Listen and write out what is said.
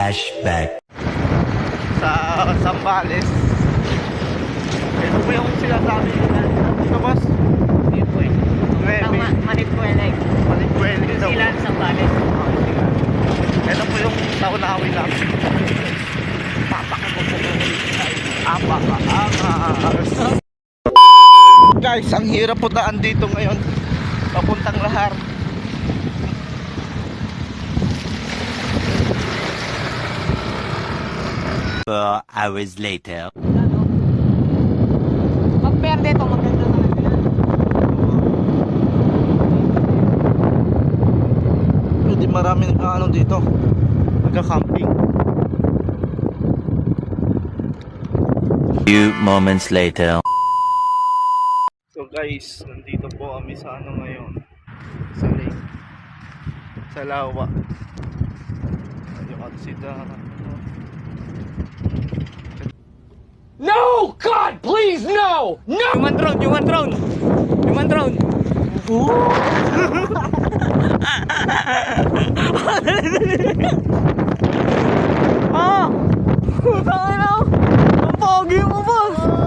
Flashback. Sa Zambales. Ito po yung sinasabi nila. Ito boss? Hindi po eh. Manitpuele. Manitpuele daw. Silan sa balik. Ito po yung taunawin namin. Apakaangas. Guys, ang hirap po daan dito ngayon. Papuntang Lahar. Hours later. Pag-berde ito, maganda na yan. Hindi maraming ano dito. Nagka-camping. Few moments later. So guys, nandito po kami sa ano ngayon. Sa lake. Sa lawa. Yung aksida. No! God, please, no! No! Human drone. Ah! Putang ina! Ang pogi mo, boss!